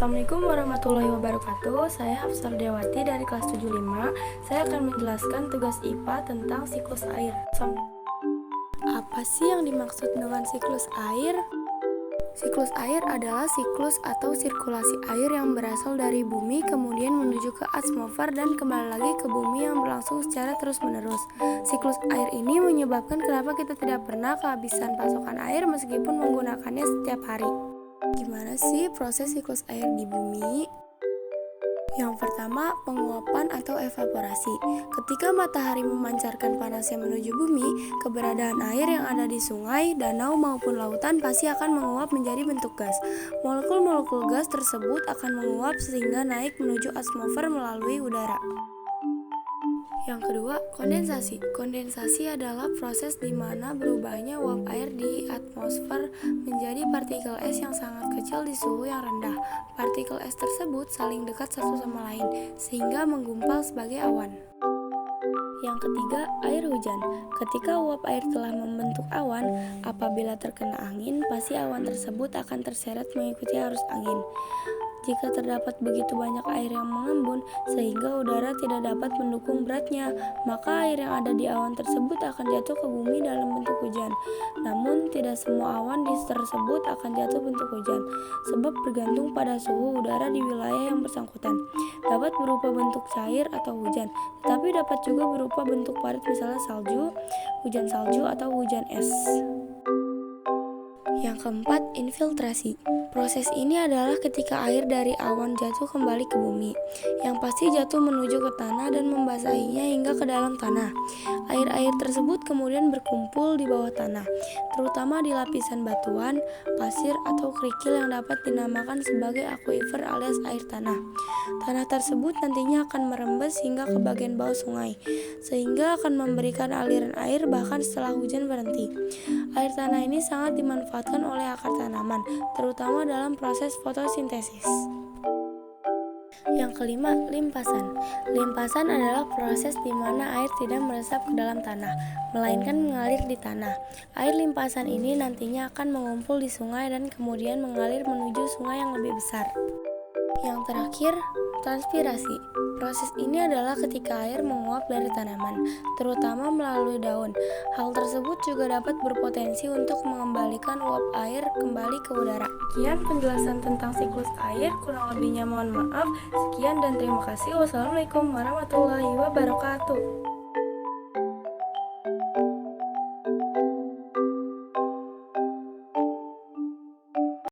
Assalamualaikum warahmatullahi wabarakatuh. Saya Hafsar Dewati dari kelas 75. Saya akan menjelaskan tugas IPA tentang siklus air. Apa sih yang dimaksud dengan siklus air? Siklus air adalah siklus atau sirkulasi air yang berasal dari bumi kemudian menuju ke atmosfer dan kembali lagi ke bumi yang berlangsung secara terus-menerus. Siklus air ini menyebabkan kenapa kita tidak pernah kehabisan pasokan air meskipun menggunakannya setiap hari. Gimana sih proses siklus air di bumi? Yang pertama, penguapan atau evaporasi. Ketika matahari memancarkan panasnya menuju bumi, keberadaan air yang ada di sungai, danau maupun lautan pasti akan menguap menjadi bentuk gas. Molekul-molekul gas tersebut akan menguap sehingga naik menuju atmosfer melalui udara. Yang kedua, kondensasi. Kondensasi adalah proses di mana berubahnya uap air di atmosfer menjadi partikel es yang sangat kecil di suhu yang rendah. Partikel es tersebut saling dekat satu sama lain, sehingga menggumpal sebagai awan. Yang ketiga, air hujan. Ketika uap air telah membentuk awan, apabila terkena angin, pasti awan tersebut akan terseret mengikuti arus angin. Jika terdapat begitu banyak air yang mengembun sehingga udara tidak dapat mendukung beratnya, maka air yang ada di awan tersebut akan jatuh ke bumi dalam bentuk hujan. Namun, tidak semua awan tersebut akan jatuh bentuk hujan, sebab bergantung pada suhu udara di wilayah yang bersangkutan. Dapat berupa bentuk cair atau hujan, tetapi dapat juga berupa bentuk parit misalnya salju, hujan salju, atau hujan es. Yang keempat, infiltrasi. Proses ini adalah ketika air dari awan jatuh kembali ke bumi, yang pasti jatuh menuju ke tanah dan membasahinya hingga ke dalam tanah. Air-air tersebut kemudian berkumpul di bawah tanah, terutama di lapisan batuan, pasir, atau kerikil yang dapat dinamakan sebagai akuifer alias air tanah. Tanah tersebut nantinya akan merembes hingga ke bagian bawah sungai, sehingga akan memberikan aliran air bahkan setelah hujan berhenti. Air tanah ini sangat dimanfaatkan oleh akar tanaman, terutama dalam proses fotosintesis. Yang kelima, limpasan. Limpasan adalah proses di mana air tidak meresap ke dalam tanah, melainkan mengalir di tanah. Air limpasan ini nantinya akan mengumpul di sungai dan kemudian mengalir menuju sungai yang lebih besar. Yang terakhir, transpirasi. Proses ini adalah ketika air menguap dari tanaman, terutama melalui daun. Hal tersebut juga dapat berpotensi untuk mengembalikan uap air kembali ke udara. Sekian penjelasan tentang siklus air, kurang lebihnya mohon maaf. Sekian dan terima kasih. Wassalamualaikum warahmatullahi wabarakatuh.